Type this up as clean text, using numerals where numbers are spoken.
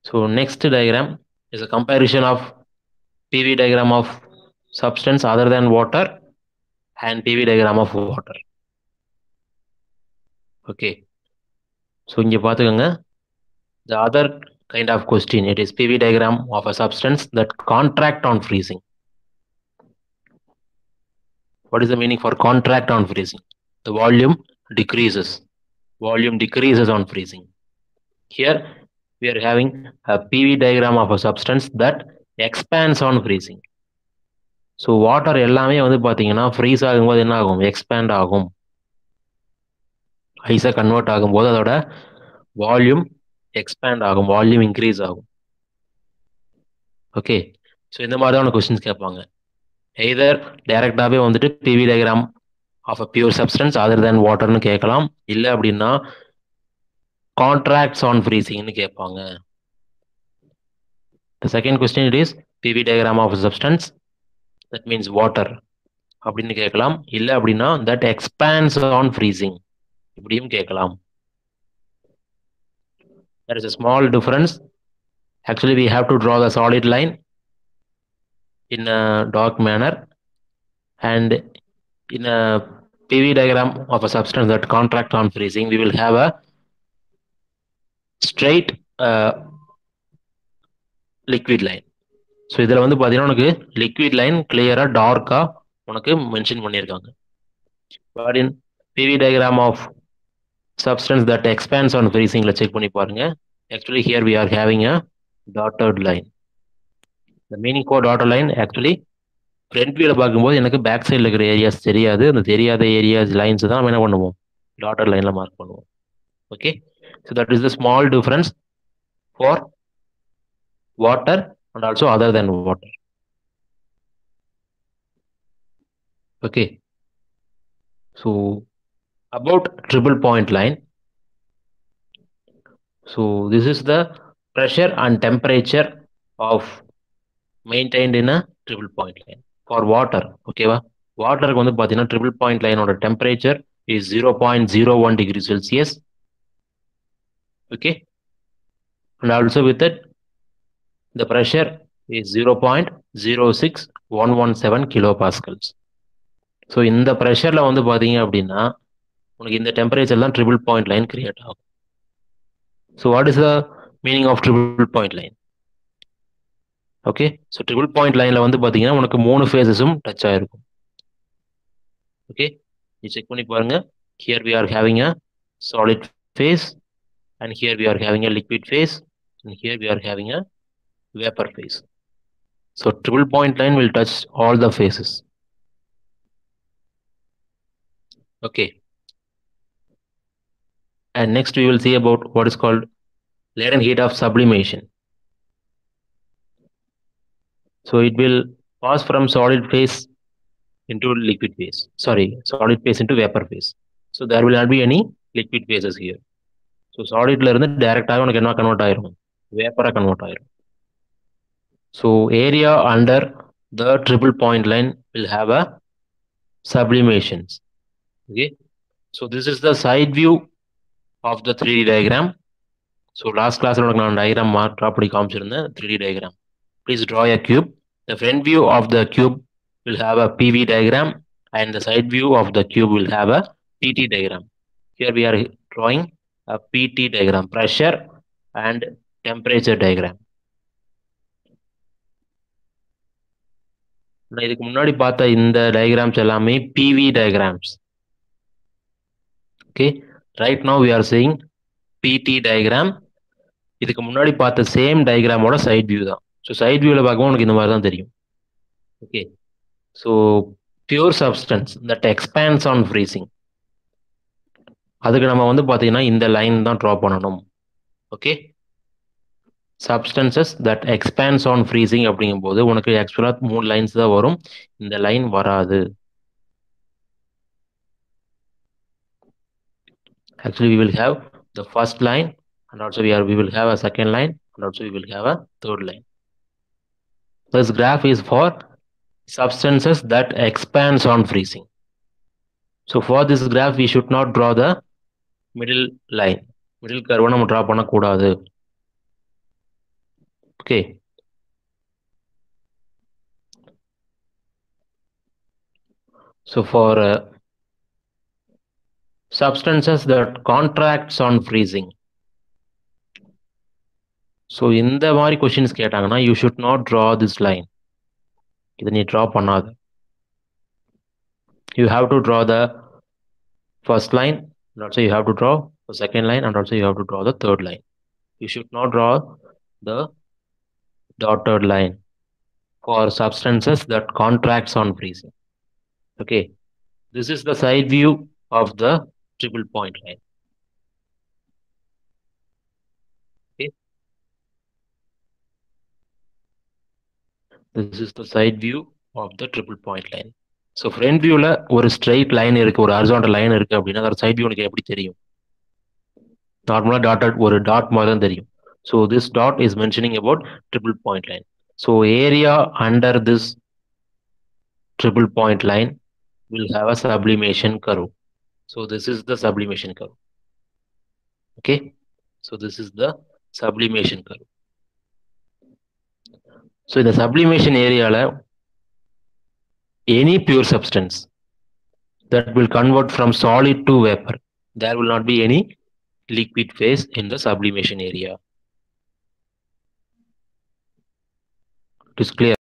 So next diagram is a comparison of PV diagram of substance other than water and PV diagram of water. Okay. So இங்க பாத்துக்கோங்க. The other kind of question, it is PV diagram of a substance that contract on freezing. What is the meaning for contract on freezing? The volume decreases. Volume decreases on freezing. Here we are having a PV diagram of a substance that expands on freezing. So water எல்லாமே வந்து பார்த்தீங்கன்னா freeze ஆகும்போது என்ன ஆகும், expand ஆகும். ஐஸாக convert ஆகும்போது அதோட volume expand ஆகும், வால்யூம் இன்க்ரீஸ் ஆகும். ஓகே, ஸோ இந்த மாதிரியான கொஸ்டின்ஸ் கேட்பாங்க. எய்தர் டைரக்டாகவே வந்துட்டு PV diagram of a pure substance other than வாட்டர்னு கேட்கலாம், இல்லை அப்படின்னா கான்ட்ராக்ட்ஸ் ஆன் ஃப்ரீசிங்னு கேட்பாங்க. The second question it is PV diagram of a substance that means water அப்படின்னு கேட்கலாம், இல்லை அப்படின்னா that expands on freezing இப்படியும் கேட்கலாம். There is a small difference. Actually we have to draw the solid line in a dark manner, and in a PV diagram of a substance that contract on freezing we will have a straight liquid line. So இதில் வந்து பார்த்தீங்கன்னா உனக்கு liquid line கிளியராக டார்க்காக உனக்கு mention பண்ணியிருக்காங்க. But in PV diagram of substance that expands on ஃப்ரீசிங்கில் check பண்ணி பாருங்க. Actually here we are having a dotted line. The meaning for dotted line, actually front வியூவில் பார்க்கும்போது எனக்கு பேக் சைடில் இருக்கிற ஏரியாஸ் தெரியாது. அந்த தெரியாத ஏரியாஸ் லைன்ஸ் தான் நம்ம என்ன பண்ணுவோம், டாட்டட் லைனில் மார்க் பண்ணுவோம். Okay, so that is the small difference for water and also other than water. Okay, so about triple point line, so this is the pressure and temperature of maintained in a triple point line for water. Okay va, water க்கு வந்து பாத்தீங்கன்னா triple point line ஓட temperature is 0.01 degree Celsius. Okay, and also with it the pressure is 0.06117 kilopascals. So இந்த ப்ரெஷரில் வந்து பார்த்தீங்க அப்படின்னா உனக்கு இந்த டெம்பரேச்சர் தான் ட்ரிபிள் பாயிண்ட் லைன் கிரியேட் ஆகும். So what is the meaning of triple point line? Okay, so triple point லைனில் வந்து பார்த்தீங்கன்னா உனக்கு 3 ஃபேஸஸும் டச் ஆகிருக்கும். ஓகே, நீ செக் பண்ணி பாருங்க. Here we are having a solid phase, and here we are having a liquid phase, and here we are having a vapour phase. So triple point line will touch all the phases. Okay. And next we will see about what is called latent heat of sublimation. So it will pass from solid phase into liquid phase. Sorry, solid phase into vapor phase. So there will not be any liquid phases here. So solid la irundhu direct ah unakku enna convert ஆயிரும், vapor ah convert ஆயிரும். So area under the triple point line will have a sublimations. Okay, so this is the side view of the 3D diagram. So last class la unakku naan diagram mark drop padi kaamichirundhen 3D diagram. Please draw a cube. The front view of the cube will have a PV diagram, and the side view of the cube will have a PT diagram. Here we are drawing a PT diagram, pressure and temperature diagram. நான் இதுக்கு முன்னாடி பார்த்த இந்த diagrams எல்லாமே PV diagrams. Okay, right now we are seeing PT diagram. இதுக்கு முன்னாடி பார்த்த same டயக்ராமோட side view தான். ஸோ சைட் வியூவில் பார்க்கும்போது உனக்கு இந்த மாதிரி தான் தெரியும். Okay, so pure substance that expands on freezing, அதுக்கு நம்ம வந்து பார்த்தீங்கன்னா இந்த லைன் தான் ட்ரா பண்ணணும். Okay, substances that expands on freezing அப்படிங்கும்போது உனக்கு ஆக்சுவலாக 3 லைன்ஸ் தான் வரும், இந்த லைன் வராது. Actually we will have the first line, and also we will have a second line, and also we will have a third line. This graph is for substances that expands on freezing. So for this graph we should not draw the middle line, middle curve நம்ம draw பண்ண கூடாது. Okay. So for substances that contracts on freezing. So இந்த மாதிரி questions கேட்டாங்கன்னா you should not draw this line. இதை நீ draw பண்ணாத. You have to draw the first line, and also you have to draw the second line, and also you have to draw the third line. You should not draw the dotted line for substances that contracts on freezing. Okay, this is the side view of the triple point line. Okay, this is the side view of the triple point line. So front viewல ஒரு straight line இருக்கு, ஒரு horizontal line இருக்கு அப்படின்னா அதோட side view உனக்கு எப்படி தெரியும்? நார்மலா டாட்டட் ஒரு டாட் மாதிரி தான் தெரியும். So this dot is mentioning about triple point line. So area under this triple point line will have a sublimation curve. So this is the sublimation curve. Okay, so this is the sublimation curve. So in the sublimation area, any pure substance that will convert from solid to vapor, there will not be any liquid phase in the sublimation area. It is clear.